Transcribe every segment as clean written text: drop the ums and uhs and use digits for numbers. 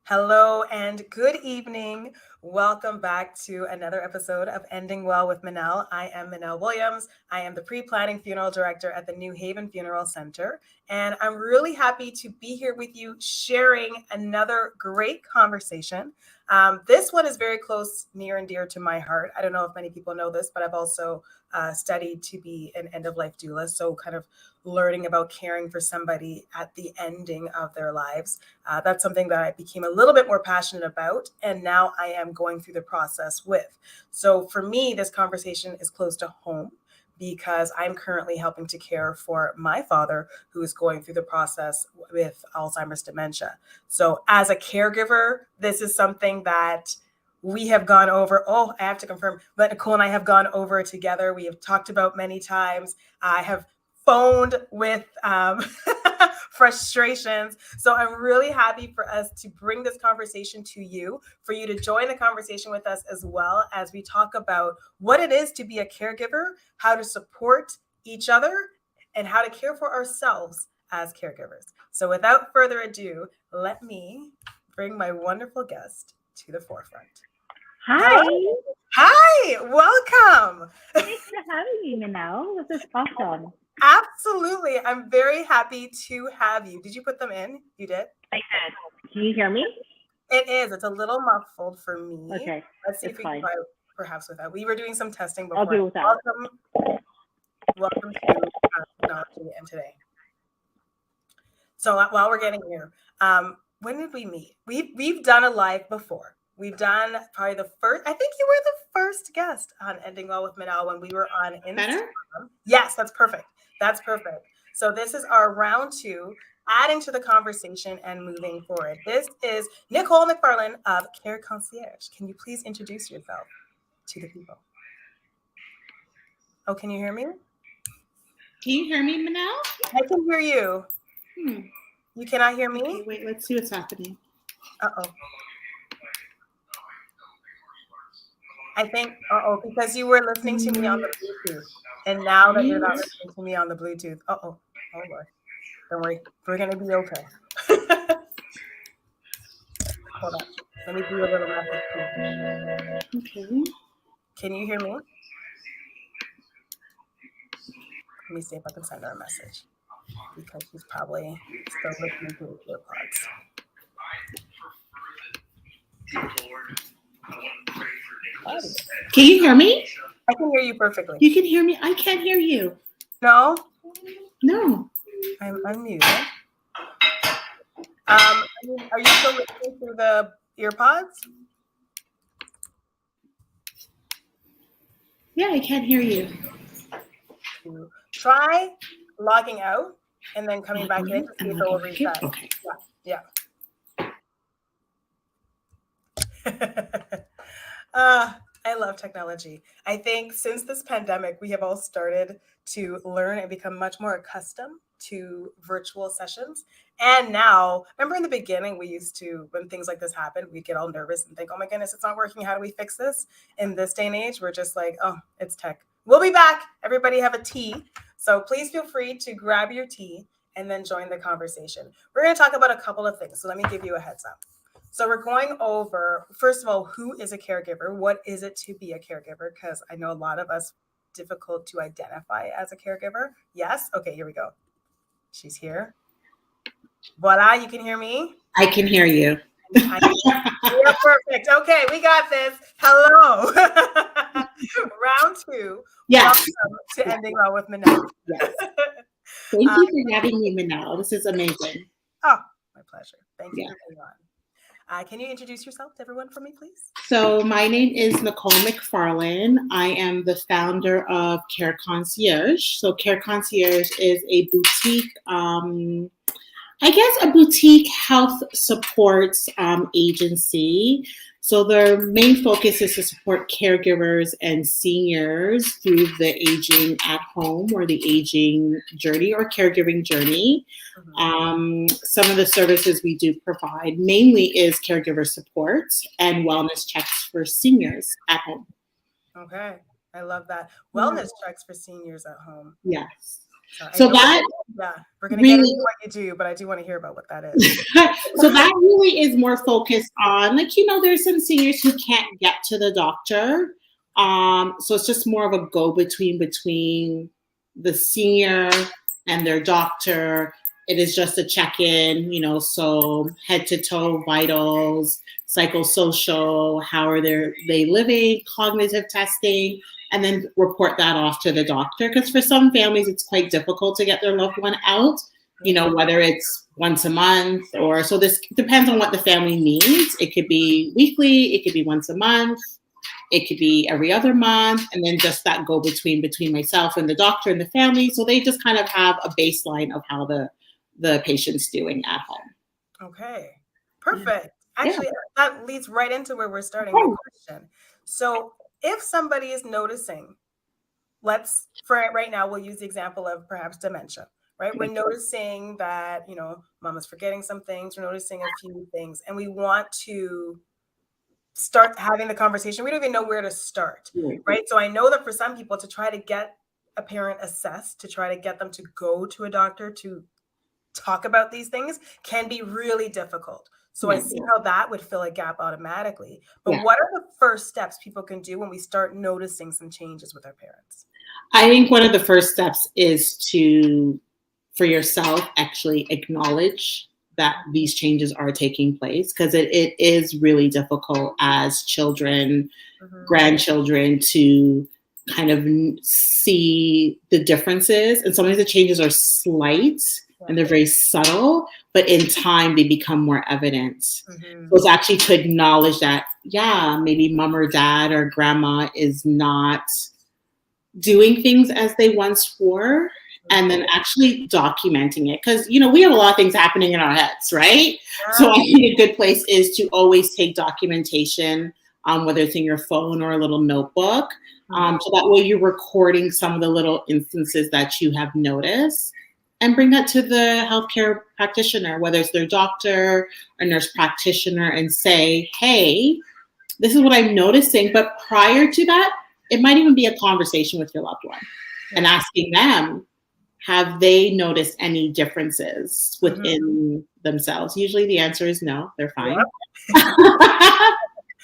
Hello and good evening. Welcome back to another episode of Ending Well with Minnelle. I am Minnelle Williams. I am the pre-planning funeral director at the New Haven Funeral Center. And I'm really happy to be here with you sharing another great conversation. This one is very close, near and dear to my heart. I don't know if many people know this, but I've also studied to be an end-of-life doula. So kind of learning about caring for somebody at the ending of their lives. That's something that I became a little bit more passionate about, and now I am going through the process with. So for me, this conversation is close to home because I'm currently helping to care for my father, who is going through the process with Alzheimer's dementia. So as a caregiver, this is something that we have gone over. Oh, I have to confirm, but Nicole and I have gone over together. We have talked about many times. I have phoned with frustrations. So I'm really happy for us to bring this conversation to you, for you to join the conversation with us as well as we talk about what it is to be a caregiver, how to support each other, and how to care for ourselves as caregivers. So without further ado, let me bring my wonderful guest to the forefront. Hi. Hello. Hi, welcome. Thanks for having me, Minnelle. This is awesome. Absolutely. I'm very happy to have you. Did you put them in? You did? I did. Can you hear me? It is. It's a little muffled for me. Okay. Let's see if we can try perhaps without. We were doing some testing before. I'll do without. Welcome to technology and today. So while we're getting here, when did we meet? We've done a live before. We've done probably the first, I think you were the first guest on Ending Well with Minnelle when we were on Instagram. Better? Yes, that's perfect. That's perfect. So this is our round 2, adding to the conversation and moving forward. This is Nicole McFarlane of Concierge. Can you please introduce yourself to the people? Oh, can you hear me? Can you hear me, Minnelle? I can hear you. You cannot hear me? Okay, wait, let's see what's happening. Uh-oh. I think, because you were listening to me on the Bluetooth. And now that you're not listening to me on the Bluetooth, oh Lord. Don't worry, we're going to be okay. Hold on. Let me do a little message. Okay. Can you hear me? Let me see if I can send her a message. Because she's probably still listening to the earpods. Can you hear me? I can hear you perfectly. You can hear me? I can't hear you. No? No. I'm unmuted. Are you still listening through the earpods? Yeah, I can't hear you. Try logging out and then coming back in to see if it will reset. Okay. Yeah. I love technology. I think since this pandemic, we have all started to learn and become much more accustomed to virtual sessions. And now, remember in the beginning, we used to, when things like this happened, we'd get all nervous and think, oh my goodness, it's not working. How do we fix this? In this day and age, we're just like, oh, it's tech. We'll be back. Everybody have a tea. So please feel free to grab your tea and then join the conversation. We're going to talk about a couple of things. So let me give you a heads up. So we're going over, first of all, who is a caregiver? What is it to be a caregiver? Because I know a lot of us difficult to identify as a caregiver. Yes? Okay, here we go. She's here. Voila, you can hear me? I can hear you. Yeah, perfect. Okay, we got this. Hello. Round 2. Yes. Welcome to Ending Well with Minnelle. Yes. Thank you for having me, Minnelle. This is amazing. Oh, my pleasure. Thank you for being on. Can you introduce yourself to everyone for me, please? So my name is Nicole McFarlane. I am the founder of Concierge. So Concierge is a boutique, a boutique health support agency. So their main focus is to support caregivers and seniors through the aging at home or the aging journey or caregiving journey. Some of the services we do provide mainly is caregiver support and wellness checks for seniors at home. Okay, I love that. Wellness checks for seniors at home. Yes. So that Yeah, we're going to get really, into what you do, but I do want to hear about what that is. so that really is more focused on, like, there's some seniors who can't get to the doctor. So it's just more of a go-between between the senior and their doctor. It is just a check-in, so head to toe vitals, psychosocial, how are they living, cognitive testing, and then report that off to the doctor. Because for some families, it's quite difficult to get their loved one out, whether it's once a month so this depends on what the family needs. It could be weekly, it could be once a month, it could be every other month, and then just that go between myself and the doctor and the family. So they just kind of have a baseline of how the patient's doing at home. Okay, perfect. Actually, that leads right into where we're starting Oh. the question. So if somebody is noticing, right now, we'll use the example of perhaps dementia, right? We're noticing that, mom is forgetting some things, we're noticing a few things, and we want to start having the conversation. We don't even know where to start, right? So I know that for some people, to try to get a parent assessed, to try to get them to go to a doctor to talk about these things can be really difficult. So I see how that would fill a gap automatically. But what are the first steps people can do when we start noticing some changes with our parents? I think one of the first steps is to, for yourself, actually acknowledge that these changes are taking place, because it is really difficult as children, grandchildren, to kind of see the differences. And sometimes the changes are slight and they're very subtle, but in time they become more evident. So it's actually to acknowledge that, maybe mom or dad or grandma is not doing things as they once were, and then actually documenting it. Because, we have a lot of things happening in our heads, right? Yeah. So I think a good place is to always take documentation, whether it's in your phone or a little notebook. So that way you're recording some of the little instances that you have noticed, and bring that to the healthcare practitioner, whether it's their doctor or nurse practitioner, and say, hey, this is what I'm noticing. But prior to that, it might even be a conversation with your loved one and asking them, have they noticed any differences within themselves? Usually the answer is no, they're fine.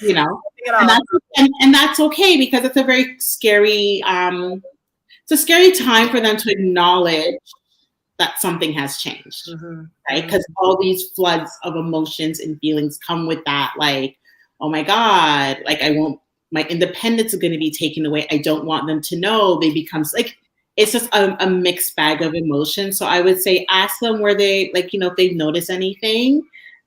And that's okay, because it's a very scary, it's a scary time for them to acknowledge that something has changed, right? Because all these floods of emotions and feelings come with that, like, oh my God, like my independence is going to be taken away. I don't want them to know. They become like, it's just a mixed bag of emotions. So I would say, ask them where they, if they've noticed anything.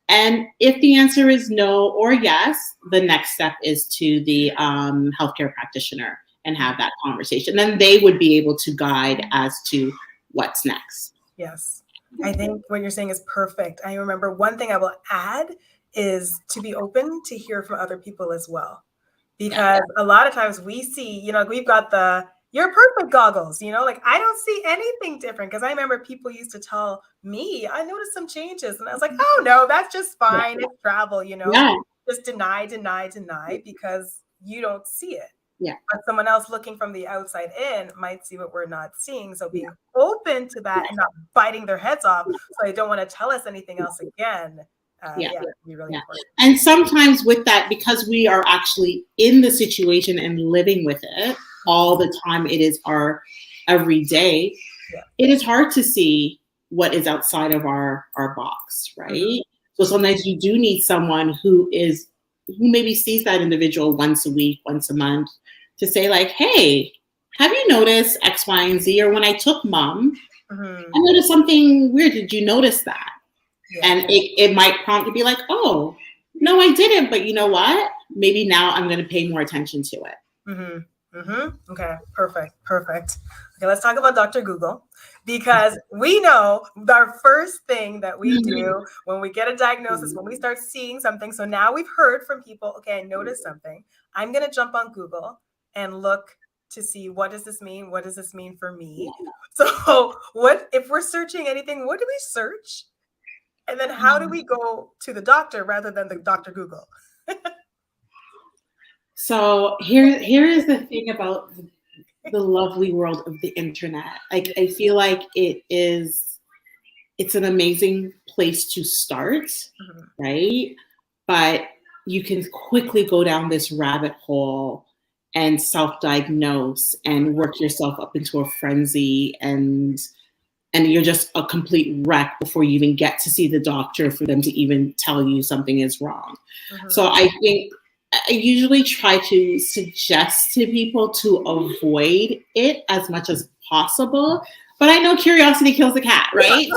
And if the answer is no or yes, the next step is to the healthcare practitioner and have that conversation. Then they would be able to guide as to what's next. Yes. I think what you're saying is perfect. I remember one thing I will add is to be open to hear from other people as well. Because a lot of times we see, we've got the you're perfect goggles, I don't see anything different. Because I remember people used to tell me, I noticed some changes. And I was like, oh, no, that's just fine. It's travel, just deny, because you don't see it. Yeah. But someone else looking from the outside in might see what we're not seeing. So being open to that and not biting their heads off, so they don't want to tell us anything else again. Be really important. And sometimes with that, because we are actually in the situation and living with it all the time, it is our everyday. It is hard to see what is outside of our box, right? So sometimes you do need someone who maybe sees that individual once a week, once a month, to say like, hey, have you noticed X, Y, and Z? Or when I took mom, I noticed something weird. Did you notice that? And it might prompt to be like, oh, no, I didn't. But you know what? Maybe now I'm going to pay more attention to it. Okay, perfect. Okay, let's talk about Dr. Google, because we know our first thing that we do when we get a diagnosis, when we start seeing something. So now we've heard from people, okay, I noticed something. I'm going to jump on Google and look to see, what does this mean? What does this mean for me? So what if we're searching anything, what do we search? And then how do we go to the doctor rather than the Dr. Google? So here is the thing about the lovely world of the internet. I feel like it is it's an amazing place to start, right? But you can quickly go down this rabbit hole and self-diagnose and work yourself up into a frenzy, and you're just a complete wreck before you even get to see the doctor for them to even tell you something is wrong. So I think I usually try to suggest to people to avoid it as much as possible. But I know curiosity kills the cat, right?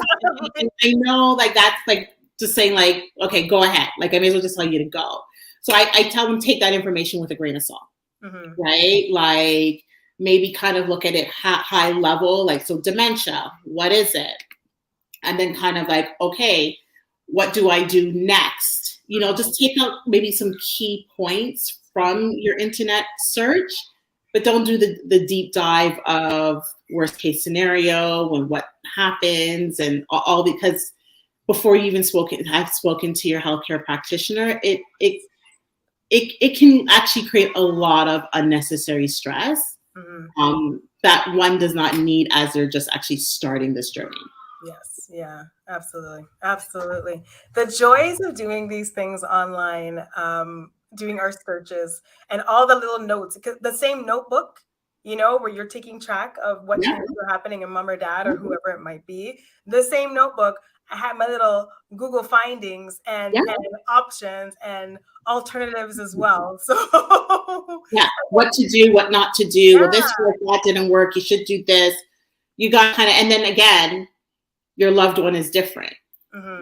And I know like that's like just saying like, okay, go ahead. Like I may as well just tell you to go. So I tell them take that information with a grain of salt, right? Like maybe kind of look at it high level, like, so dementia, what is it? And then kind of like, okay, what do I do next? You know, just take out maybe some key points from your internet search, but don't do the deep dive of worst case scenario and what happens and all, because before you even have spoken to your healthcare practitioner, it can actually create a lot of unnecessary stress that one does not need as they're just actually starting this journey. Yes. Yeah, absolutely. Absolutely. The joys of doing these things online, doing our searches and all the little notes, the same notebook, you know, where you're taking track of what changes are happening in mom or dad or whoever it might be. The same notebook, I had my little Google findings and options and alternatives as well. So what to do, what not to do. Well, this worked, that didn't work. You should do this. You got kind of, and then again, your loved one is different.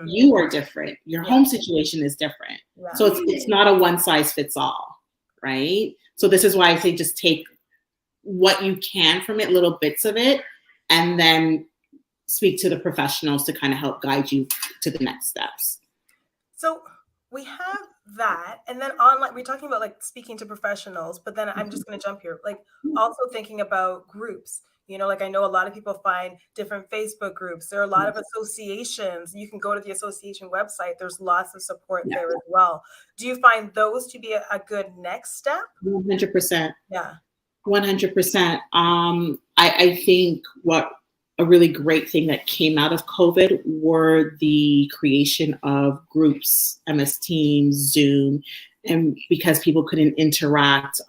You are different. Your home situation is different. So it's not a one size fits all, right? So this is why I say just take what you can from it, little bits of it, and then speak to the professionals to kind of help guide you to the next steps. So we have that, and then online, we're talking about like speaking to professionals, but then I'm just going to jump here, like also thinking about groups. You know, like I know a lot of people find different Facebook groups. There are a lot of associations. You can go to the association website. There's lots of support there as well. Do you find those to be a good next step? 100%. Yeah. 100%. I think what a really great thing that came out of COVID were the creation of groups, MS Teams, Zoom, and because people couldn't interact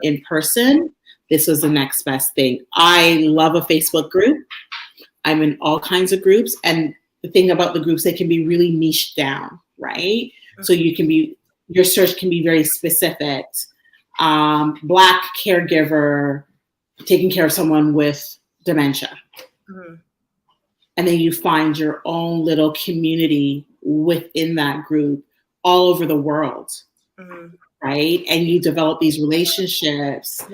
in person, this was the next best thing. I love a Facebook group. I'm in all kinds of groups. And the thing about the groups, they can be really niched down, right? So you can be, your search can be very specific. Black caregiver, taking care of someone with dementia. And then you find your own little community within that group all over the world. Right? And you develop these relationships,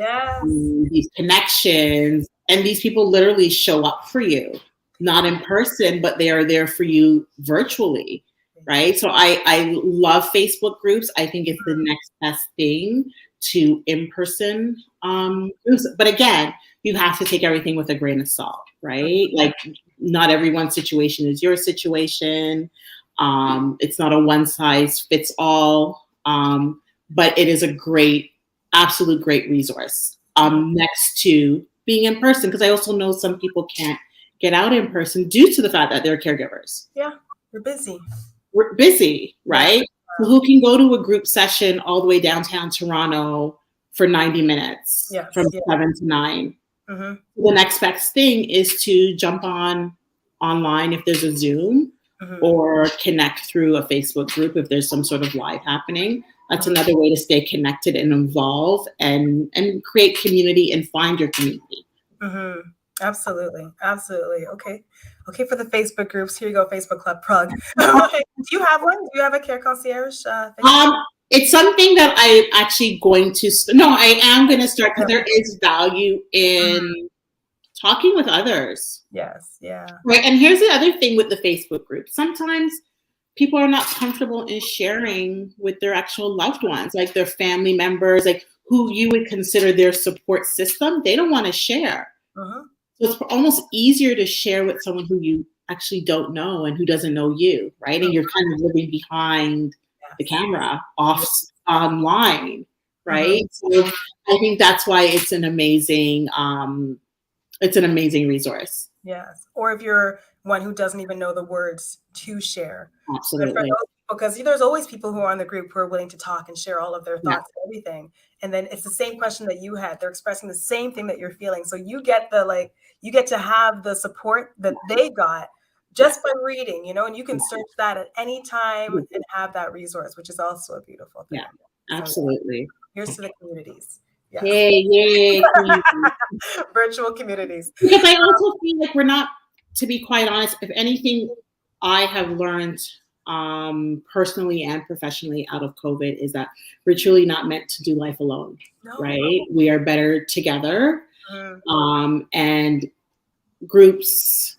these connections, and these people literally show up for you, not in person, but they are there for you virtually, right? So I love Facebook groups. I think it's the next best thing to in-person groups. But again, you have to take everything with a grain of salt, right? Like not everyone's situation is your situation. It's not a one size fits all. But it is a great, absolute great resource next to being in person. Because I also know some people can't get out in person due to the fact that they're caregivers. Yeah, we're busy. We're busy, right? So who can go to a group session all the way downtown Toronto for 90 minutes from 7 to 9? The next best thing is to jump online if there's a Zoom or connect through a Facebook group if there's some sort of live happening. That's another way to stay connected and involved and create community and find your community. Absolutely. Absolutely. Okay. Okay. For the Facebook groups, here you go. Facebook Club plug. Do you have one? Do you have a Care Concierge? It's something that I'm actually going to, I am going to start because there is value in talking with others. Yes. Yeah. Right. And here's the other thing with the Facebook group. Sometimes people are not comfortable in sharing with their actual loved ones, like their family members, like who you would consider their support system. They don't want to share. So it's almost easier to share with someone who you actually don't know and who doesn't know you, right? And you're kind of living behind the camera online, right? So I think that's why it's an amazing resource. Yes. Or if you're one who doesn't even know the words to share. But for Absolutely. those people, because there's always people who are on the group who are willing to talk and share all of their Yeah. thoughts and everything. And then it's the same question that you had. They're expressing the same thing that you're feeling. So you get you get to have the support that they got just by reading, and you can search that at any time and have that resource, which is also a beautiful thing. Yeah, absolutely. Here's to the communities. Yes. Yay. Virtual communities. Because I also feel like we're not, to be quite honest, if anything I have learned personally and professionally out of COVID is that we're truly not meant to do life alone, right? We are better together. And groups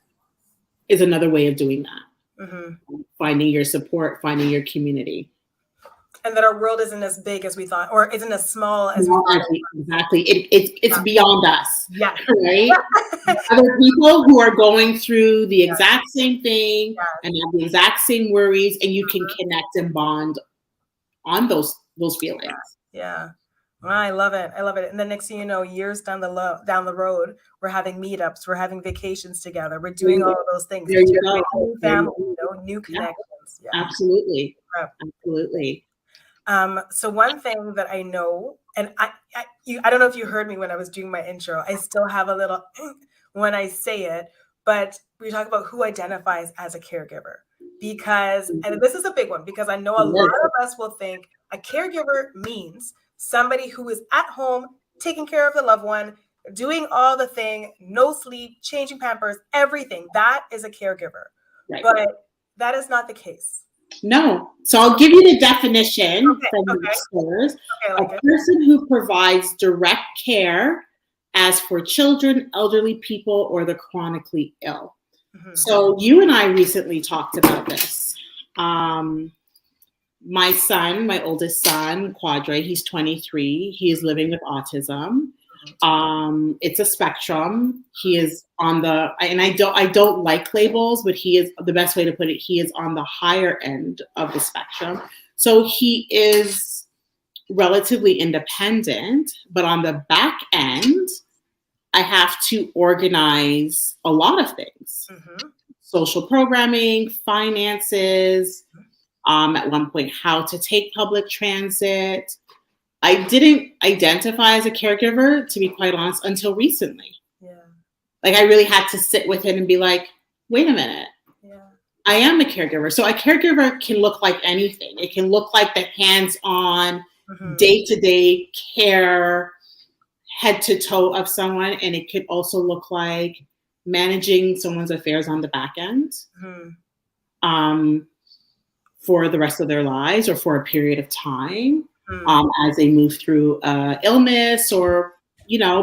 is another way of doing that. Finding your support, finding your community. And that our world isn't as big as we thought, or isn't as small as we thought. Exactly. It's beyond us. Yeah. Right? Other people who are going through the exact same thing and have the exact same worries, and you can connect and bond on those feelings. Yeah. Well, I love it. I love it. And the next thing you know, years down the road, we're having meetups, we're having vacations together, we're doing all of those things. There you go. New family, new connections. Yeah. Absolutely. Absolutely. So one thing that I know, and I don't know if you heard me when I was doing my intro, I still have a little when I say it, but we talk about who identifies as a caregiver, because, and this is a big one, because I know a lot of us will think a caregiver means somebody who is at home, taking care of the loved one, doing all the thing, no sleep, changing Pampers, everything. That is a caregiver. Right. But that is not the case. No. So I'll give you the definition from the scholars. A person who provides direct care as for children, elderly people, or the chronically ill. So you and I recently talked about this. My son, my oldest son, Quadre, he's 23. He is living with autism. It's a spectrum. He is on the, and I don't like labels, but he is, the best way to put it, he is on the higher end of the spectrum. So he is relatively independent, but on the back end, I have to organize a lot of things. Social programming, finances, at one point, how to take public transit. I didn't identify as a caregiver, to be quite honest, until recently. Yeah. Like I really had to sit with it and be like, wait a minute. Yeah. I am a caregiver. So a caregiver can look like anything. It can look like the hands-on, day-to-day care, head to toe of someone. And it could also look like managing someone's affairs on the back end. For the rest of their lives or for a period of time. As they move through illness or,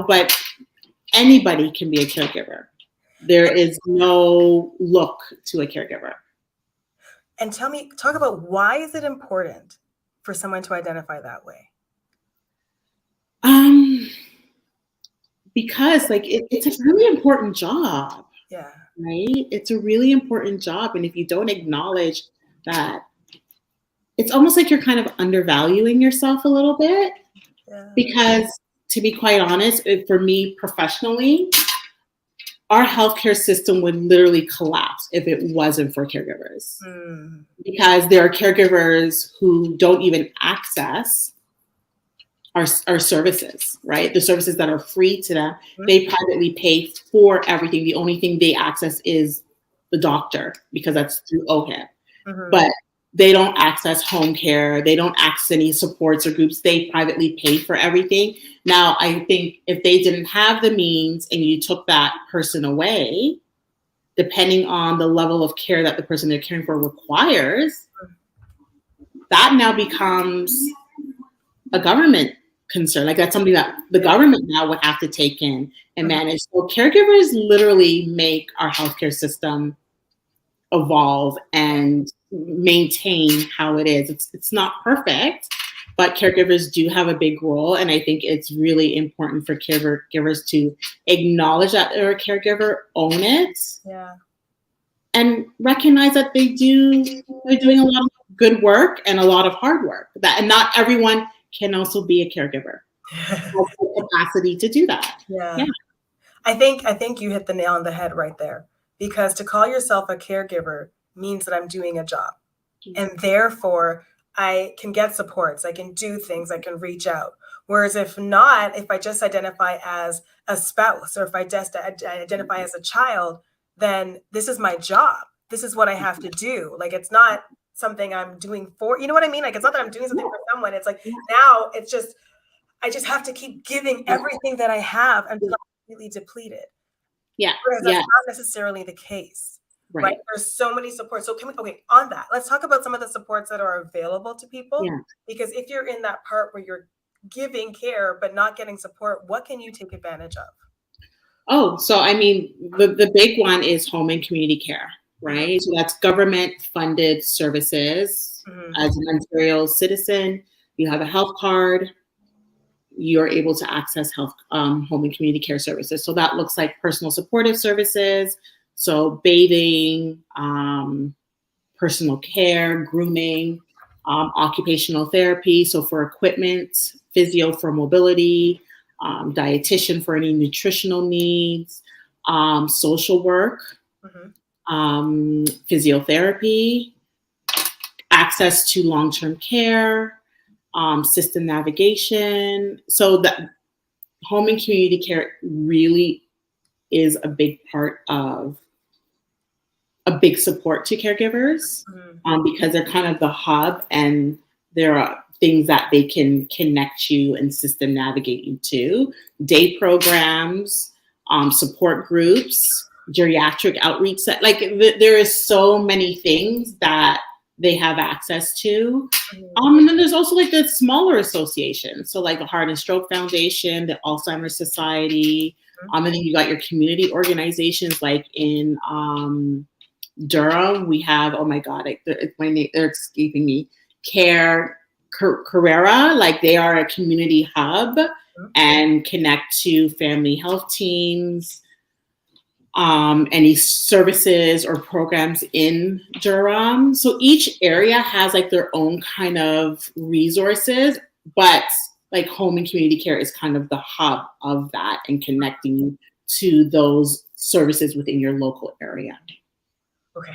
but anybody can be a caregiver. There is no look to a caregiver. And talk about why is it important for someone to identify that way? Because it's a really important job. Yeah. Right? It's a really important job. And if you don't acknowledge that, it's almost like you're kind of undervaluing yourself a little bit. Yeah. Because to be quite honest, for me professionally, our healthcare system would literally collapse if it wasn't for caregivers. Because there are caregivers who don't even access our services, right? The services that are free to them, they privately pay for everything. The only thing they access is the doctor because that's through OHIP. But they don't access home care. They don't access any supports or groups. They privately pay for everything. Now, I think if they didn't have the means and you took that person away, depending on the level of care that the person they're caring for requires, that now becomes a government concern. Like that's something that the government now would have to take in and manage. So caregivers literally make our healthcare system evolve and maintain how it is. It's not perfect, but caregivers do have a big role. And I think it's really important for caregivers to acknowledge that they're a caregiver, own it, and recognize that they're doing a lot of good work and a lot of hard work. And not everyone can also be a caregiver. Has the capacity to do that. Yeah. I think you hit the nail on the head right there. because to call yourself a caregiver means that I'm doing a job. And therefore, I can get supports, I can do things, I can reach out. Whereas if not, if I just identify as a spouse, or if I just identify as a child, then this is my job. This is what I have to do. Like, it's not something I'm doing for, you know what I mean? Like, it's not that I'm doing something for someone. It's like, now it's just, I just have to keep giving everything that I have until I'm completely depleted. Yeah. Whereas that's not necessarily the case. Right. There's so many supports. So on that, let's talk about some of the supports that are available to people. Yeah. Because if you're in that part where you're giving care but not getting support, what can you take advantage of? Oh, so I mean, the big one is home and community care, right? So that's government funded services. As an Ontario citizen, you have a health card, you're able to access home and community care services. So that looks like personal supportive services, so bathing, personal care, grooming, occupational therapy, so for equipment, physio for mobility, dietitian for any nutritional needs, social work, physiotherapy, access to long-term care, system navigation. So that home and community care really is a big part of a big support to caregivers, because they're kind of the hub, and there are things that they can connect you and system navigate you to. Day programs, support groups, geriatric outreach. There is so many things that they have access to. And then there's also like the smaller associations. So like the Heart and Stroke Foundation, the Alzheimer's Society. And then you got your community organizations like in Durham, we have, oh my God, my name, they're escaping me. Carrera, like they are a community hub and connect to family health teams, any services or programs in Durham. So each area has like their own kind of resources, but like home and community care is kind of the hub of that and connecting you to those services within your local area. Okay.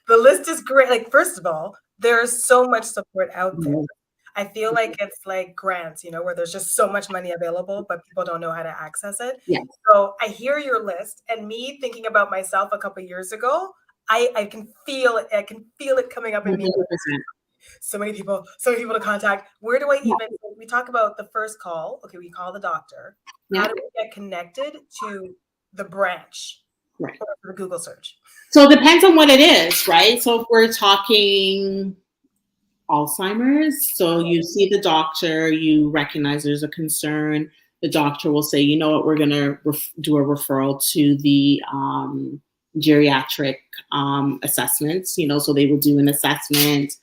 The list is great. Like, first of all, there's so much support out there. I feel like it's like grants, where there's just so much money available, but people don't know how to access it. Yeah. So I hear your list, and me thinking about myself a couple of years ago, I can feel it. I can feel it coming up in me. 100%. So many people to contact. Where do I even, we talk about the first call. Okay, we call the doctor. How do we get connected to the branch? Right. Or the Google search. So it depends on what it is, right? So if we're talking Alzheimer's, so you see the doctor, you recognize there's a concern. The doctor will say, you know what, we're going to do a referral to the geriatric assessments, so they will do an assessment.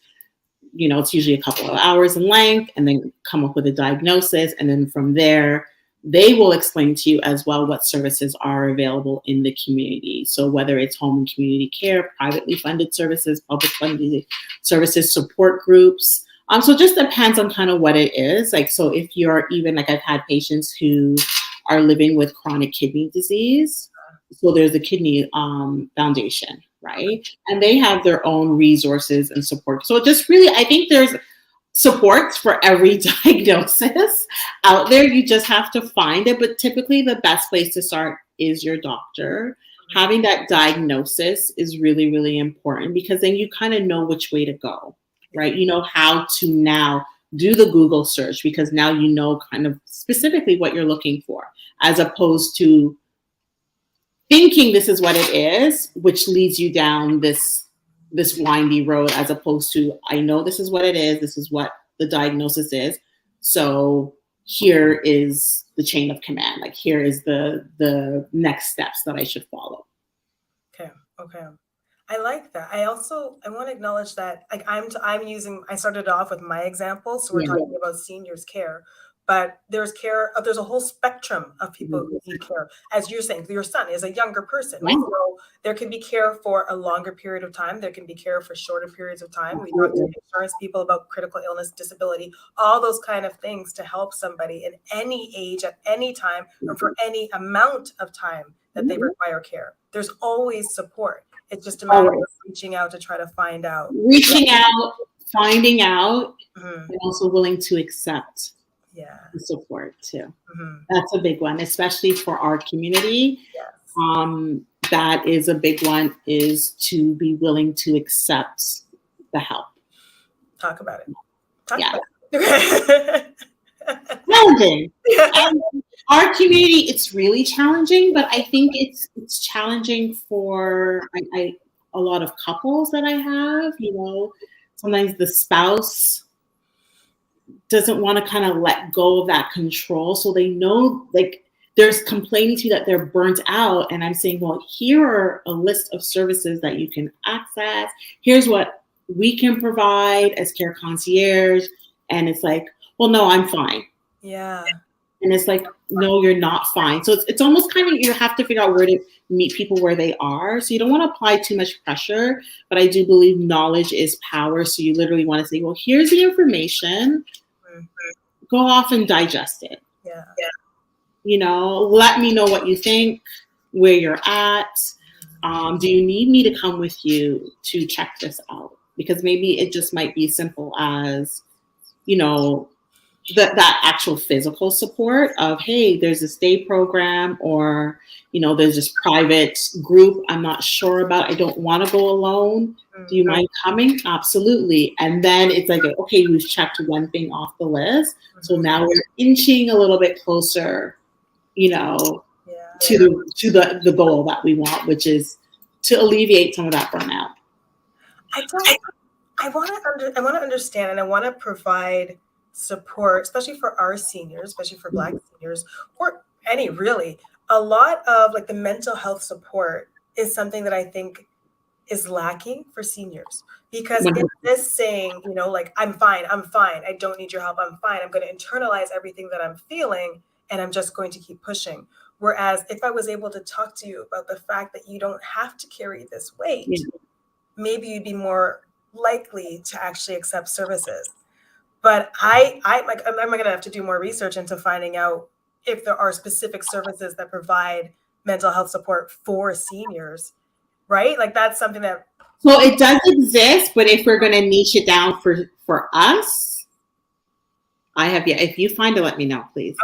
It's usually a couple of hours in length, and then come up with a diagnosis. And then from there, they will explain to you as well what services are available in the community. So whether it's home and community care, privately funded services, public funded services, support groups. So it just depends on kind of what it is. Like, so if you're even, like I've had patients who are living with chronic kidney disease. So there's the Kidney Foundation, right? And they have their own resources and support. So it just really, I think there's supports for every diagnosis out there. You just have to find it. But typically the best place to start is your doctor. Having that diagnosis is really, really important, because then you kind of know which way to go, right? You know how to now do the Google search, because now you know kind of specifically what you're looking for, as opposed to thinking this is what it is, which leads you down this windy road, as opposed to, I know this is what it is, this is what the diagnosis is, so here is the chain of command, like here is the next steps that I should follow. Okay. I like that. I want to acknowledge that, like, I started off with my example, so we're talking about seniors care. But there's a whole spectrum of people who need care. As you're saying, your son is a younger person. Right. So there can be care for a longer period of time. There can be care for shorter periods of time. We talk to insurance people about critical illness, disability, all those kind of things to help somebody in any age, at any time, or for any amount of time that they require care. There's always support. It's just a matter of reaching out to try to find out. Reaching out, finding out, Mhm. and also willing to accept Yeah. the support too. Mhm. That's a big one, especially for our community. Yes. That is a big one, is to be willing to accept the help. Talk about it. Talk Yeah. about it. Challenging. Our community, it's really challenging, but I think it's challenging for a lot of couples that I have. Sometimes the spouse doesn't want to kind of let go of that control, so they know, like, there's complaining to you that they're burnt out, and I'm saying, well, here are a list of services that you can access. Here's what we can provide as care concierge, and it's like, well, no, I'm fine. Yeah. And it's like, no, you're not fine. So it's almost kind of, you have to figure out where to meet people where they are. So you don't want to apply too much pressure, but I do believe knowledge is power. So you literally want to say, well, here's the information. Go off and digest it. Yeah. Let me know what you think, where you're at. Do you need me to come with you to check this out? Because maybe it just might be simple as, that actual physical support of, hey, there's this day program, or, there's this private group I'm not sure about. I don't want to go alone. Do you mind coming? Absolutely. And then it's like, okay, we've checked one thing off the list. So now we're inching a little bit closer, to the goal that we want, which is to alleviate some of that burnout. I want to understand, and I want to provide support, especially for our seniors, especially for Black seniors, or any really. A lot of like the mental health support is something that I think is lacking for seniors, because it's this saying, like, I'm fine, I don't need your help, I'm fine, I'm going to internalize everything that I'm feeling, and I'm just going to keep pushing. Whereas if I was able to talk to you about the fact that you don't have to carry this weight, maybe you'd be more likely to actually accept services. But I'm going to have to do more research into finding out if there are specific services that provide mental health support for seniors, right? Like, that's something that. So it does exist, but if we're going to niche it down for us, if you find it, let me know, please.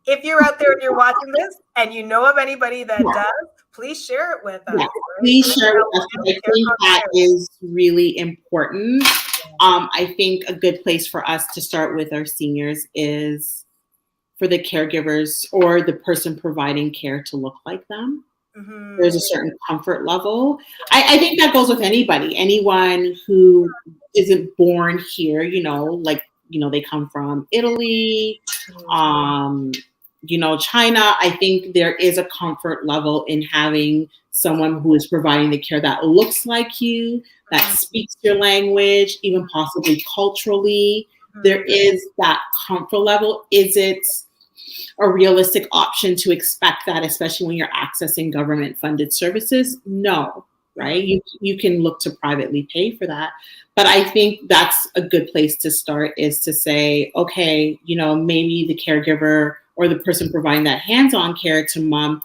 If you're out there and you're watching this and you know of anybody that does, please share it with us. Yeah. Right? Please share with us. I think that is really important. I think a good place for us to start with our seniors is for the caregivers or the person providing care to look like them. Mm-hmm. There's a certain comfort level. I think that goes with anyone who isn't born here, they come from Italy, China. I think there is a comfort level in having someone who is providing the care that looks like you, that speaks your language, even possibly culturally. There is that comfort level. Is it a realistic option to expect that, especially when you're accessing government-funded services? No, right? You can look to privately pay for that. But I think that's a good place to start, is to say, okay, maybe the caregiver or the person providing that hands-on care to mom,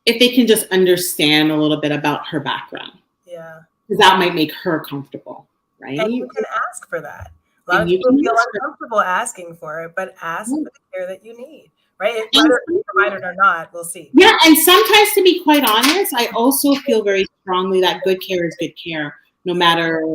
if they can just understand a little bit about her background. Yeah. Because that might make her comfortable, right? And you can ask for that. A lot of people feel uncomfortable asking for it, but ask for the care that you need, right? Whether it's provided or not, we'll see. Yeah, and sometimes, to be quite honest, I also feel very strongly that good care is good care, no matter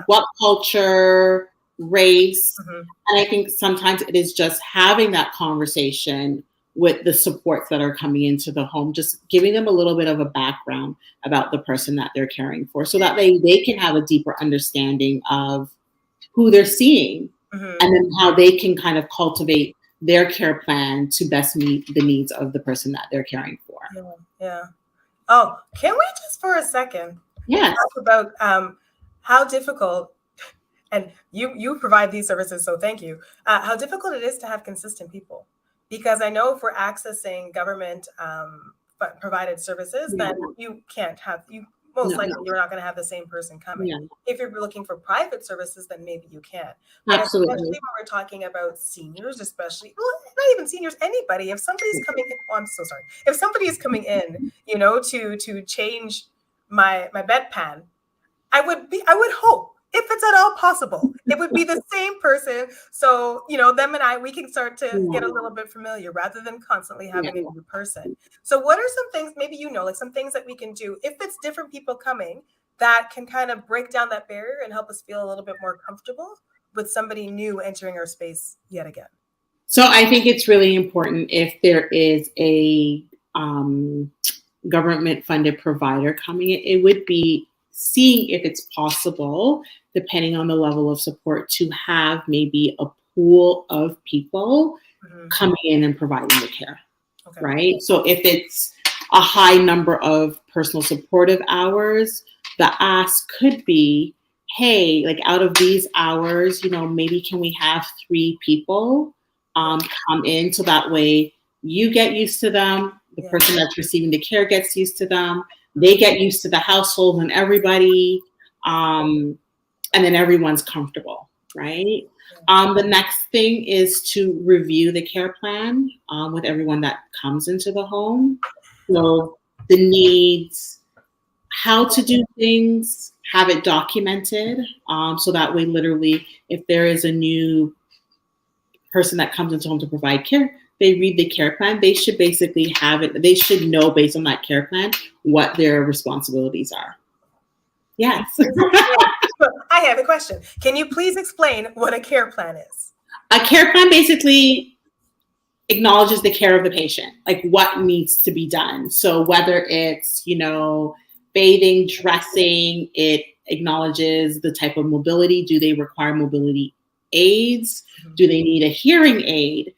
what culture, race. Mm-hmm. And I think sometimes it is just having that conversation with the supports that are coming into the home, just giving them a little bit of a background about the person that they're caring for, so that they can have a deeper understanding of who they're seeing, and then how they can kind of cultivate their care plan to best meet the needs of the person that they're caring for. Yeah. Oh, can we just for a second talk about how difficult, and you provide these services, so thank you, how difficult it is to have consistent people. Because I know if we're accessing government provided services, then you most No. likely you're not going to have the same person coming. Yeah. If you're looking for private services, then maybe you can. But Absolutely. especially when we're talking about seniors, especially, well, not even seniors, anybody. If somebody's coming in, oh, I'm so sorry. If somebody is coming in, you know, to change my bedpan, I would hope, if it's at all possible, it would be the same person. So, you know, them and I, we can start to get a little bit familiar rather than constantly having a new person. So what are some things, maybe, you know, like some things that we can do if it's different people coming that can kind of break down that barrier and help us feel a little bit more comfortable with somebody new entering our space yet again? So I think it's really important if there is a government funded provider coming in, it would be seeing if it's possible, depending on the level of support, to have maybe a pool of people coming in and providing the care, right? So if it's a high number of personal supportive hours, the ask could be, hey, like out of these hours, you know, maybe can we have 3 people come in, so that way you get used to them, the person that's receiving the care gets used to them, they get used to the household and everybody, and then everyone's comfortable, right? The next thing is to review the care plan with everyone that comes into the home. So the needs, how to do things, have it documented, so that way literally if there is a new person that comes into home to provide care, they read the care plan, they should basically have it, they should know based on that care plan what their responsibilities are. Yes. I have a question. Can you please explain what a care plan is? A care plan basically acknowledges the care of the patient, like what needs to be done. So whether it's, you know, bathing, dressing, it acknowledges the type of mobility. Do they require mobility aids? Do they need a hearing aid?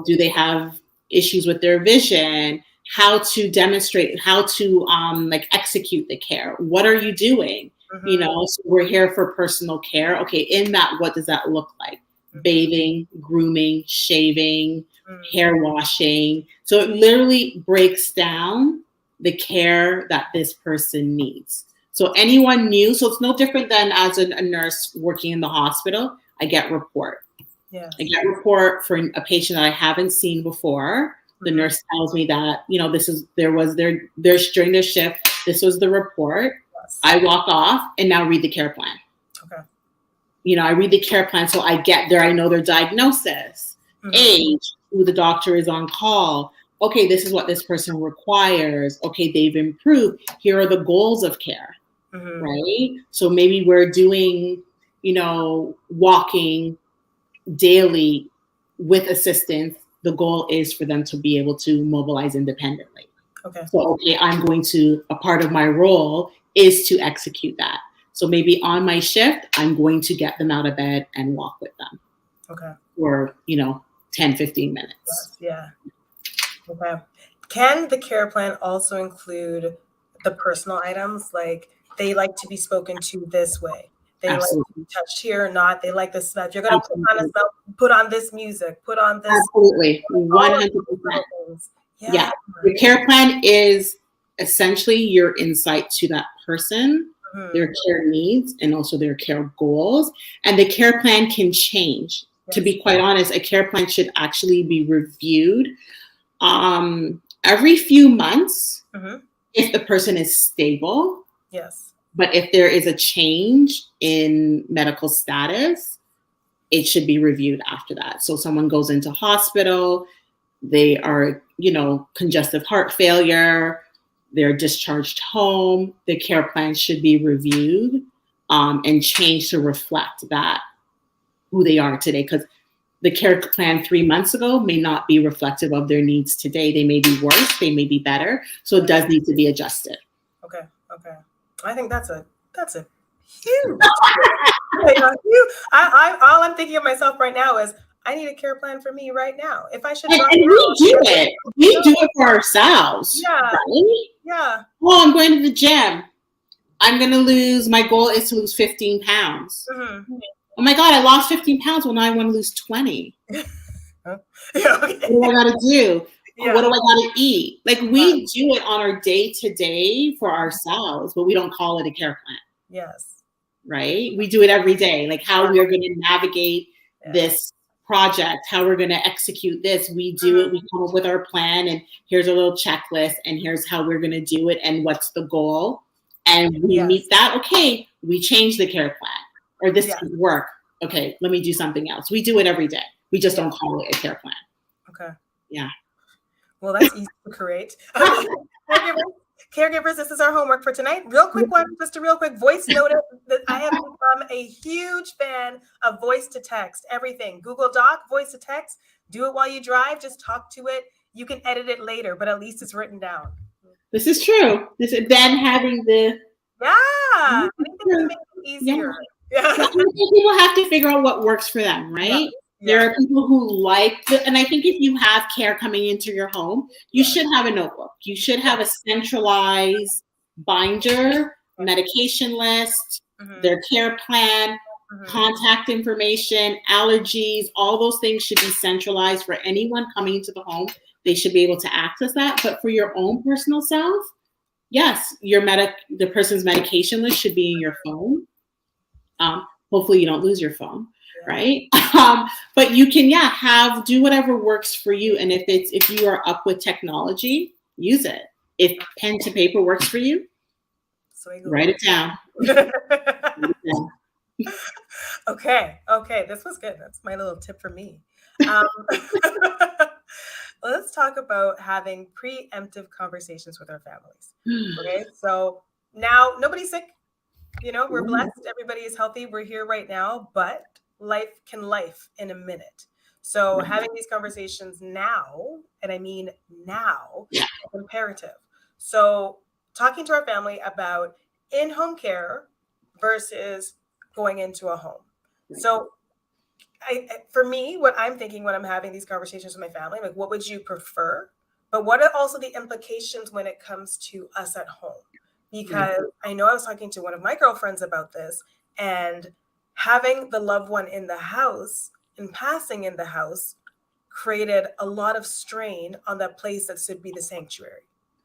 Do they have issues with their vision? How to demonstrate, how to like execute the care? What are you doing? You know, so we're here for personal care. Okay, in that, what does that look like? Bathing, grooming, shaving, hair washing. So it literally breaks down the care that this person needs. So anyone new, so it's no different than as a nurse working in the hospital, I get report. I get report for a patient that I haven't seen before. The nurse tells me that, you know, during their shift, this was the report. I walk off and now read the care plan. You know, I read the care plan, so I get there, I know their diagnosis, age, who the doctor is on call. Okay, this is what this person requires. Okay, they've improved. Here are the goals of care, right? So maybe we're doing, you know, walking daily with assistance. The goal is for them to be able to mobilize independently. So, a part of my role is to execute that. So maybe on my shift, I'm going to get them out of bed and walk with them. For, you know, 10, 15 minutes. Can the care plan also include the personal items? Like they like to be spoken to this way. They like to be touched here or not. They like this stuff. You're going to put on this music, put on this. Absolutely. 100%. Yeah. The care plan is essentially your insight to that person, their care needs, and also their care goals. And the care plan can change. To be quite honest, a care plan should actually be reviewed every few months if the person is stable. But if there is a change in medical status, it should be reviewed after that. So someone goes into hospital, they are, you know, congestive heart failure, they're discharged home, the care plan should be reviewed and changed to reflect that, who they are today. Because the care plan 3 months ago may not be reflective of their needs today. They may be worse, they may be better. So it does need to be adjusted. Okay. I think that's a huge. All I'm thinking of myself right now is I need a care plan for me right now. If I should, and we do it. We do it for ourselves. Right? Oh, I'm going to the gym. I'm going to lose. My goal is to lose 15 pounds. Oh my God, I lost 15 pounds. Well, now I want to lose 20. What do I got to do? What do I got to eat? Like we do it on our day-to-day for ourselves, but we don't call it a care plan. Yes. Right? We do it every day, like how we're going to navigate this project, how we're going to execute this. We do it, we come up with our plan, and here's a little checklist, and here's how we're going to do it, and what's the goal. And we meet that. Okay, we change the care plan, or this doesn't work. Okay, let me do something else. We do it every day. We just don't call it a care plan. Okay. Yeah. Well, that's easy to create. Caregivers, this is our homework for tonight. Real quick one, just a real quick voice note that I have become a huge fan of voice to text. Everything. Google Doc, voice to text. Do it while you drive. Just talk to it. You can edit it later, but at least it's written down. This is true. Then having the I think it's going to make it easier. So people have to figure out what works for them, right? There are people who like and I think if you have care coming into your home, you should have a notebook. You should have a centralized binder, medication list, their care plan, contact information, allergies, all those things should be centralized for anyone coming into the home. They should be able to access that. But for your own personal self, yes, the person's medication list should be in your phone. Hopefully you don't lose your phone, right? But you can, do whatever works for you. And if you are up with technology, use it. If pen to paper works for you, write it down. Okay. This was good. That's my little tip for me. Let's talk about having preemptive conversations with our families. Okay. So now nobody's sick. We're blessed. Everybody is healthy. We're here right now, but life in a minute. So having these conversations now, and I mean now, is imperative. So talking to our family about in-home care versus going into a home. So for me, what I'm thinking when I'm having these conversations with my family, like what would you prefer? But what are also the implications when it comes to us at home? Because I know I was talking to one of my girlfriends about this, and having the loved one in the house and passing in the house created a lot of strain on that place that should be the sanctuary.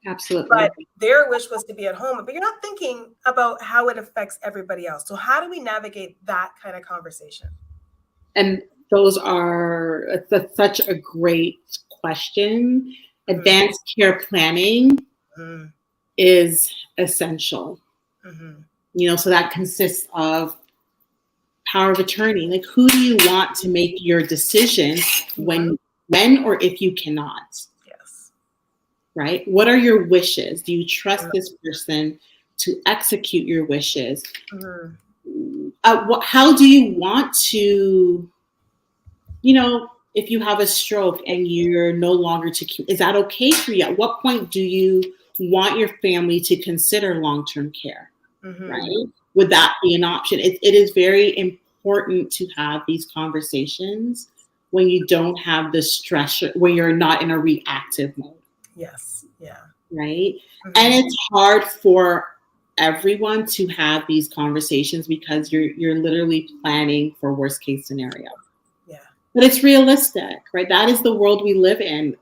Absolutely. But their wish was to be at home, but you're not thinking about how it affects everybody else. So how do we navigate that kind of conversation? And that's such a great question. Advanced care planning is essential. So that consists of power of attorney. Like, who do you want to make your decision when or if you cannot? Yes. Right? What are your wishes? Do you trust this person to execute your wishes? How do you want to, if you have a stroke and you're no longer is that okay for you? At what point do you want your family to consider long-term care? Right? Would that be an option? It is very important to have these conversations when you don't have the stress, when you're not in a reactive mode. Yes. Yeah. Right? And it's hard for everyone to have these conversations because you're literally planning for worst case scenario. Yeah. But it's realistic, right? That is the world we live in.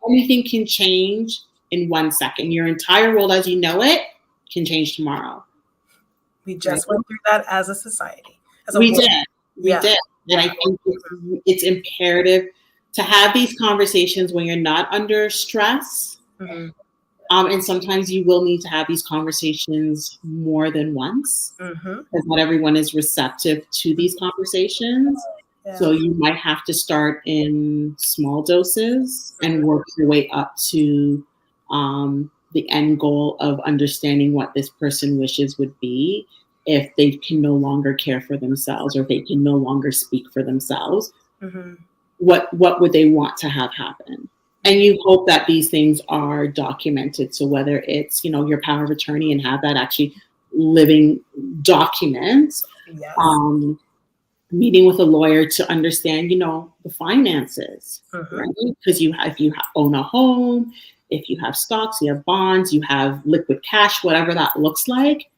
Anything can change in 1 second. Your entire world as you know it can change tomorrow. We just went through that as a society. We did. And I think it's imperative to have these conversations when you're not under stress. And sometimes you will need to have these conversations more than once because not everyone is receptive to these conversations. So you might have to start in small doses and work your way up to the end goal of understanding what this person wishes would be if they can no longer care for themselves or if they can no longer speak for themselves. What would they want to have happen? And you hope that these things are documented. So whether it's, your power of attorney and have that actually living document, meeting with a lawyer to understand, the finances, right? Because if you own a home, if you have stocks, you have bonds, you have liquid cash, whatever that looks like,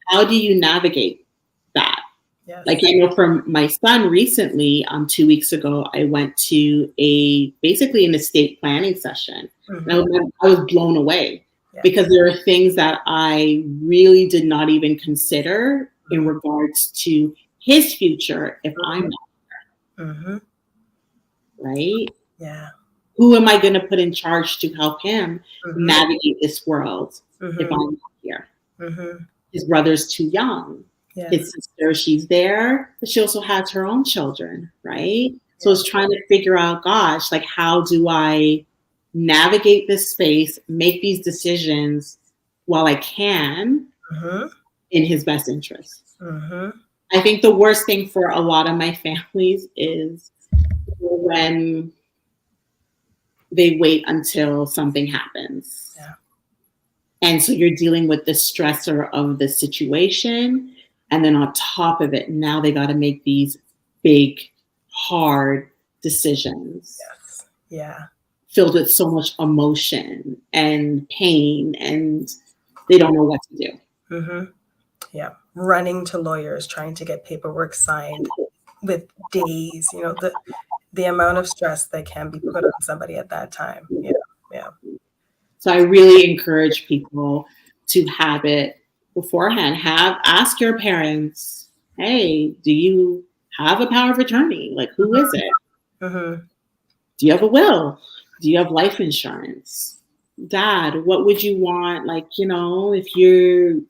how do you navigate that? Yes. Like, from my son recently, 2 weeks ago, I went to basically an estate planning session. Mm-hmm. And I was blown away because there are things that I really did not even consider in regards to his future if I'm not there. Right? Yeah. Who am I going to put in charge to help him navigate this world if I'm not here? His brother's too young. Yes. His sister, she's there, but she also has her own children, right? So it's trying to figure out, gosh, like, how do I navigate this space, make these decisions while I can in his best interest? I think the worst thing for a lot of my families is when they wait until something happens. Yeah. And so you're dealing with the stressor of the situation. And then on top of it, now they got to make these big, hard decisions. Yes. Yeah. Filled with so much emotion and pain, and they don't know what to do. Yeah. Running to lawyers, trying to get paperwork signed with days, the amount of stress that can be put on somebody at that time. Yeah. Yeah. So I really encourage people to have it beforehand. Ask your parents, hey, do you have a power of attorney? Like, who is it? Do you have a will? Do you have life insurance? Dad, what would you want? Like, if you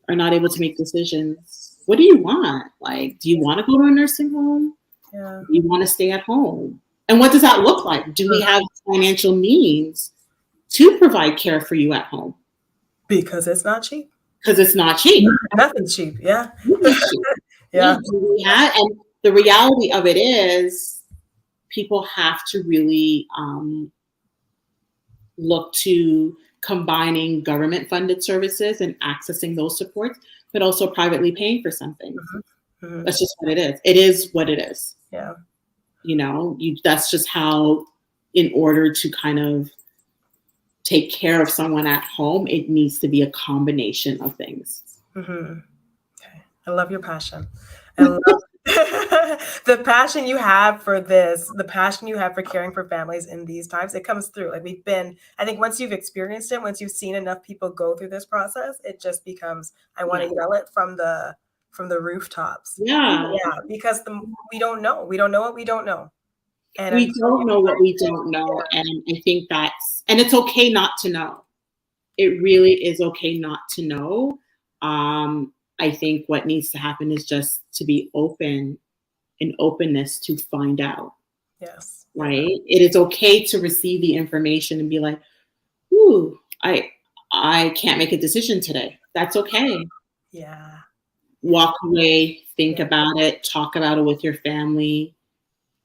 are not able to make decisions, what do you want? Like, do you want to go to a nursing home? Yeah. Do you want to stay at home? And what does that look like? Do we have financial means to provide care for you at home? Because it's not cheap. Because it's not cheap. Nothing's cheap. Yeah. Yeah. And the reality of it is people have to really look to combining government funded services and accessing those supports, but also privately paying for something. That's just what it is. It is what it is. Yeah. That's just how, in order to kind of take care of someone at home, it needs to be a combination of things. Okay. I love your passion. I love the passion you have for this, the passion you have for caring for families in these times. It comes through. Like, I think once you've experienced it, once you've seen enough people go through this process, it just becomes, I want to yell it from the rooftops. Yeah. Yeah. Because we don't know. We don't know what we don't know. And we don't know what we don't know. And I think and it's okay not to know. It really is okay not to know. I think what needs to happen is just to be open and openness to find out. Yes. Right? It is okay to receive the information and be like, ooh, I can't make a decision today. That's okay. Yeah. Walk away, think about it, talk about it with your family,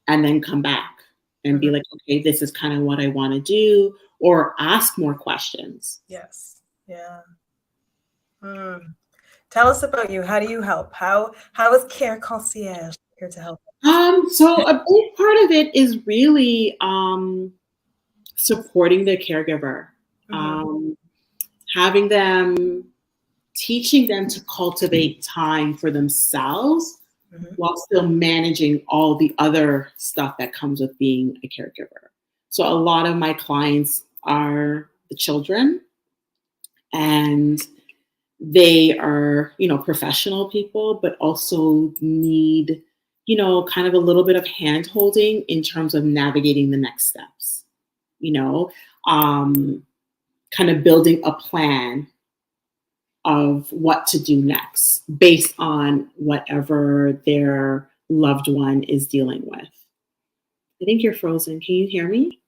and then come back and be like, okay, this is kind of what I want to do, or ask more questions. Yes. Yeah. Tell us about you. How do you help? How is Care Concierge here to help? So a big part of it is really supporting the caregiver, having them, teaching them to cultivate time for themselves while still managing all the other stuff that comes with being a caregiver. So a lot of my clients are the children, and they are, professional people, but also need, kind of a little bit of hand holding in terms of navigating the next steps, kind of building a plan of what to do next based on whatever their loved one is dealing with. I think you're frozen. Can you hear me?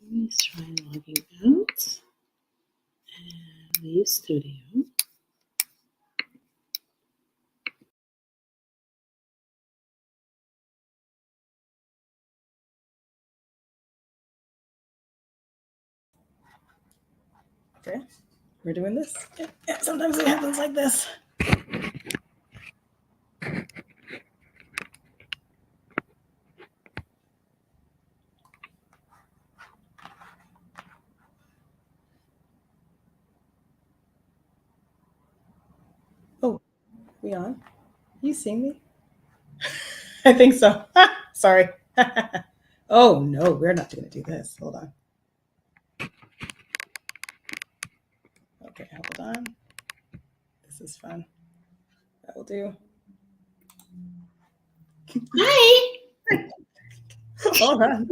Let me try logging out and leave studio. Okay, we're doing this. Yeah, sometimes it happens like this. Oh, we on? You see me? I think so. Sorry. Oh no, we're not going to do this. Hold on. Okay, hold on. This is fun. That will do. Hi. Hold on.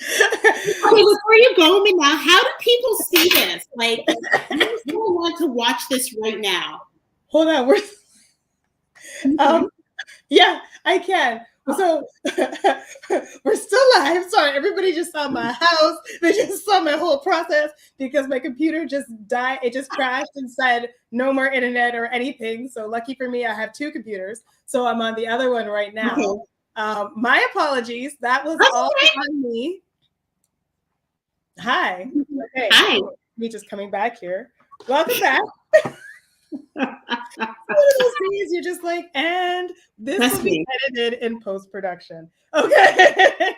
Okay, before you go, Minnelle, how do people see this? Like, you want to watch this right now? Hold on. Yeah, I can. So we're still live. Sorry, everybody just saw my house. They just saw my whole process because my computer just died. It just crashed and said no more internet or anything. So lucky for me, I have two computers. So I'm on the other one right now. Okay. My apologies. That was all on me. Hi. Okay. Hi. Me just coming back here. Welcome back. One of those days you're just like, and this will be edited in post-production. Okay.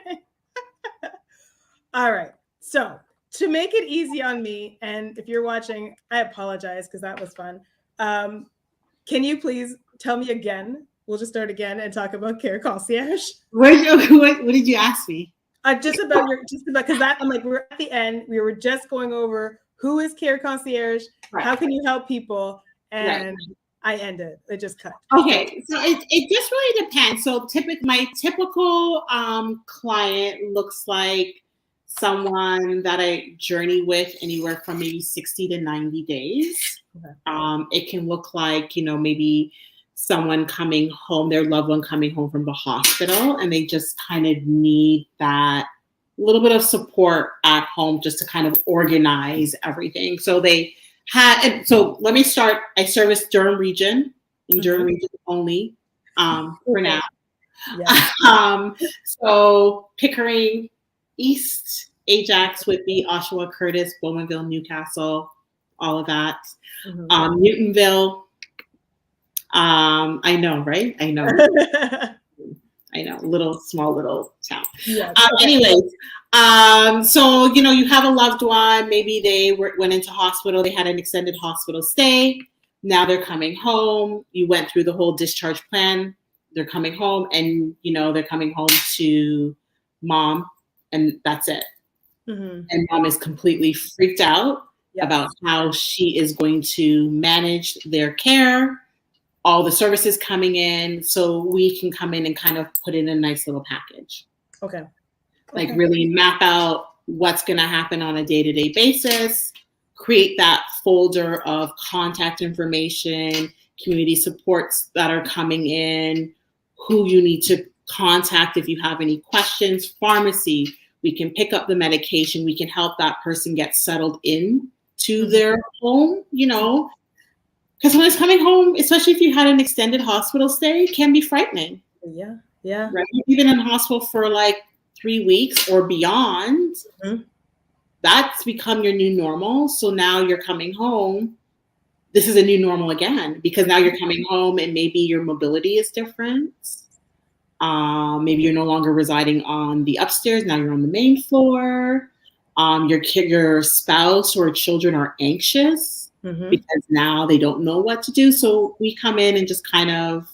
All right. So to make it easy on me, and if you're watching, I apologize because that was fun. Can you please tell me again? We'll just start again and talk about Care Concierge. What did you ask me? Just about because that I'm like, we're at the end. We were just going over who is Care Concierge, right. How can you help people, and right. I ended. It just cut. Okay, so it just really depends. So my typical client looks like someone that I journey with anywhere from maybe 60 to 90 days. Okay. It can look like, maybe someone coming home, their loved one coming home from the hospital, and they just kind of need that little bit of support at home just to kind of organize everything. So let me start. I service Durham region, in Durham region only for now. Yeah. So Pickering, East, Ajax, Whitby, Oshawa, Curtis, Bowmanville, Newcastle, all of that. Mm-hmm. Newtonville. I know, right? I know. I know, small little town. Yeah, okay. Anyways, so, you have a loved one, maybe they went into hospital, they had an extended hospital stay. Now they're coming home. You went through the whole discharge plan. They're coming home and, they're coming home to mom and that's it. Mm-hmm. And mom is completely freaked out about how she is going to manage their care, all the services coming in, so we can come in and kind of put in a nice little package. Okay. Like really map out what's going to happen on a day-to-day basis, create that folder of contact information, community supports that are coming in, who you need to contact if you have any questions, pharmacy, we can pick up the medication, we can help that person get settled in to their home, because when it's coming home, especially if you had an extended hospital stay, it can be frightening. Yeah, yeah. Right? You've been in hospital for like 3 weeks or beyond. Mm-hmm. That's become your new normal. So now you're coming home. This is a new normal again, because now you're coming home and maybe your mobility is different. Maybe you're no longer residing on the upstairs. Now you're on the main floor. Your spouse or children are anxious. Mm-hmm. Because now they don't know what to do. So we come in and just kind of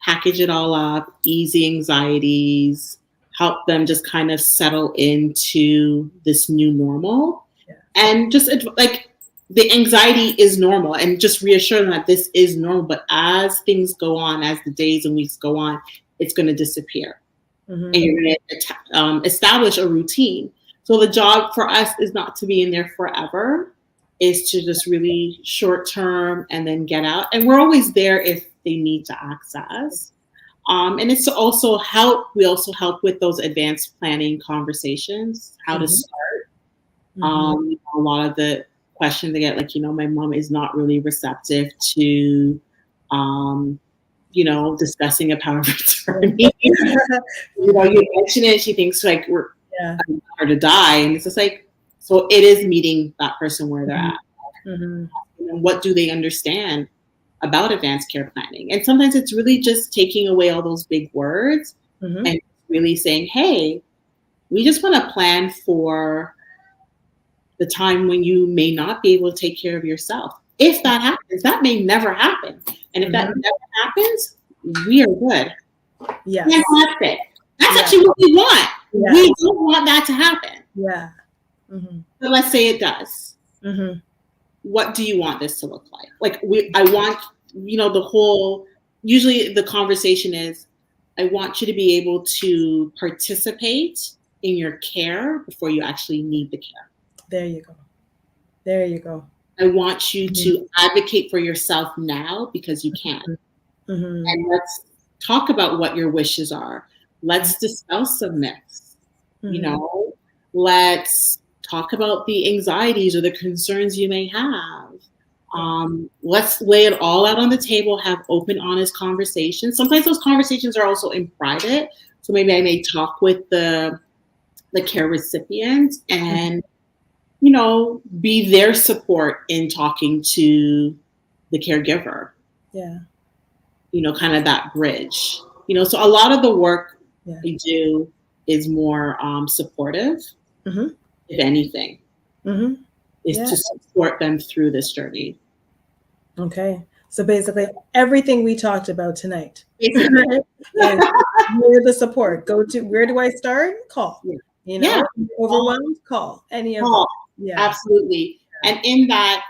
package it all up, ease the anxieties, help them just kind of settle into this new normal. Yeah. And just like the anxiety is normal and just reassure them that this is normal. But as things go on, as the days and weeks go on, it's going to disappear. Mm-hmm. And you're going to establish a routine. So the job for us is not to be in there forever. Is to just really short term and then get out. And we're always there if they need to access. And it's to also help. We also help with those advanced planning conversations, how to start. A lot of the questions they get, like, my mom is not really receptive to, discussing a power of attorney. You mention it, she thinks like we're her to die, and it's just like, so it is meeting that person where they're at. And what do they understand about advanced care planning? And sometimes it's really just taking away all those big words and really saying, hey, we just want to plan for the time when you may not be able to take care of yourself. If that happens, that may never happen. And if that never happens, we are good. Yes. Fantastic. That's actually what we want. Yeah. We don't want that to happen. Yeah. But let's say it does. What do you want this to look like? Like, I want, usually the conversation is, I want you to be able to participate in your care before you actually need the care. There you go. There you go. I want you to advocate for yourself now because you can. And let's talk about what your wishes are. Let's dispel some myths. Let's talk about the anxieties or the concerns you may have. Let's lay it all out on the table, have open, honest conversations. Sometimes those conversations are also in private. So maybe I may talk with the care recipient and, be their support in talking to the caregiver. Yeah. Kind of that bridge. So a lot of the work we do is more supportive, if anything, is to support them through this journey. Okay. So basically everything we talked about tonight. Where the support. Go to, where do I start? Call. Overwhelmed? Call. Any of them. Yeah. Absolutely. And in that,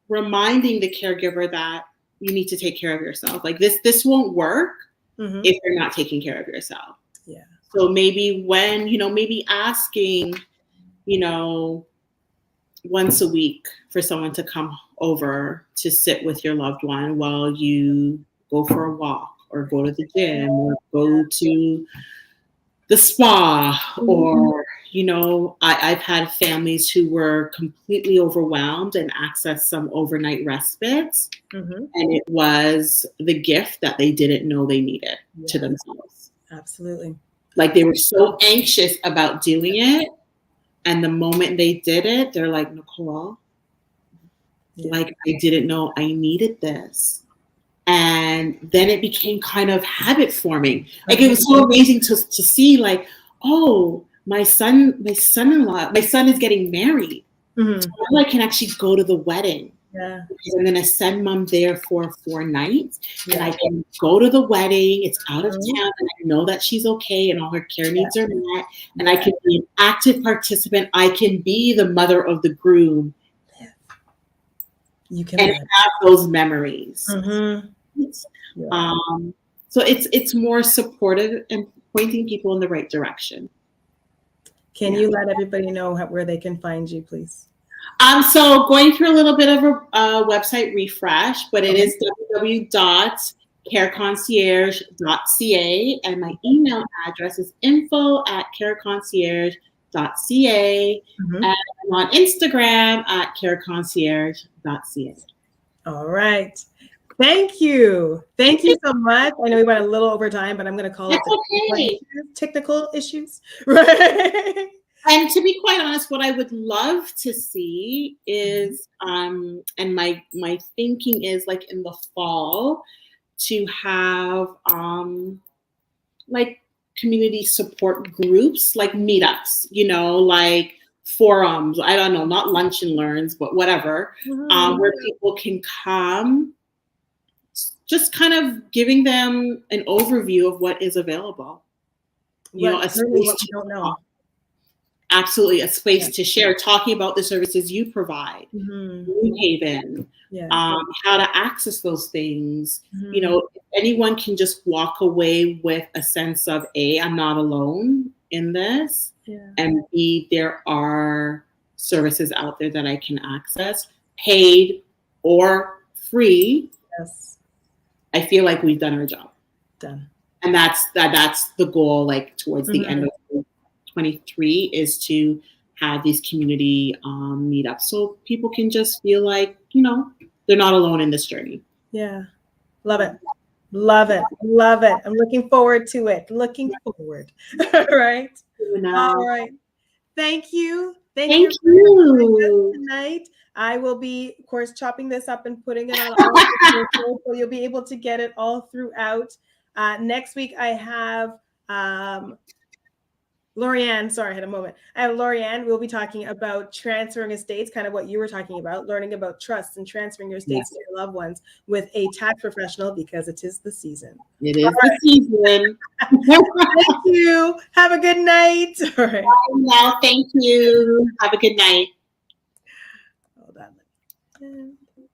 reminding the caregiver that you need to take care of yourself. Like this won't work if you're not taking care of yourself. Yeah. So maybe when, maybe asking, once a week for someone to come over to sit with your loved one while you go for a walk or go to the gym or go to the spa or, I've had families who were completely overwhelmed and accessed some overnight respites. And it was the gift that they didn't know they needed to themselves. Absolutely. Like they were so anxious about doing it. And the moment they did it, they're like, Nicole, like I didn't know I needed this. And then it became kind of habit forming. Like it was so amazing to see like, oh, my son is getting married. So now I can actually go to the wedding. Yeah. Because I'm going to send mom there for 4 nights. And I can go to the wedding. It's out of town. And I know that she's okay and all her care needs are met. And I can be an active participant. I can be the mother of the groom. You can have those memories. So it's more supportive and pointing people in the right direction. Can you let everybody know where they can find you, please? So going through a little bit of a website refresh, but it is www.careconcierge.ca, and my email address is info@careconcierge.ca, and I'm on Instagram at careconcierge.ca. All right. Thank you. Thank you so much. I know we went a little over time, but I'm going to call it technical issues. Right. And to be quite honest, what I would love to see is, and my thinking is like in the fall to have like community support groups, like meetups, like forums. I don't know, not lunch and learns, but whatever, where people can come. Just kind of giving them an overview of what is available. A space to don't know. Absolutely, a space to share, talking about the services you provide, New Haven, how to access those things. If anyone can just walk away with a sense of A, I'm not alone in this, and B, there are services out there that I can access, paid or free. Yes. I feel like we've done our job. Done. And that's the goal, like towards the end of 23, is to have these community meetups so people can just feel like, you know, they're not alone in this journey. Yeah. Love it. Love it. Love it. I'm looking forward to it. Looking forward. All right. All right. Thank you. Thank you for joining us tonight. I will be, of course, chopping this up and putting it on all the socials, so you'll be able to get it all throughout. Next week, I have Lorianne. Sorry, I had a moment. I have Lorianne. We'll be talking about transferring estates, kind of what you were talking about, learning about trusts and transferring your estates to your loved ones with a tax professional, because it is the season. It is the season. Thank you. Have a good night. All right. Well, thank you. Have a good night. Hold on.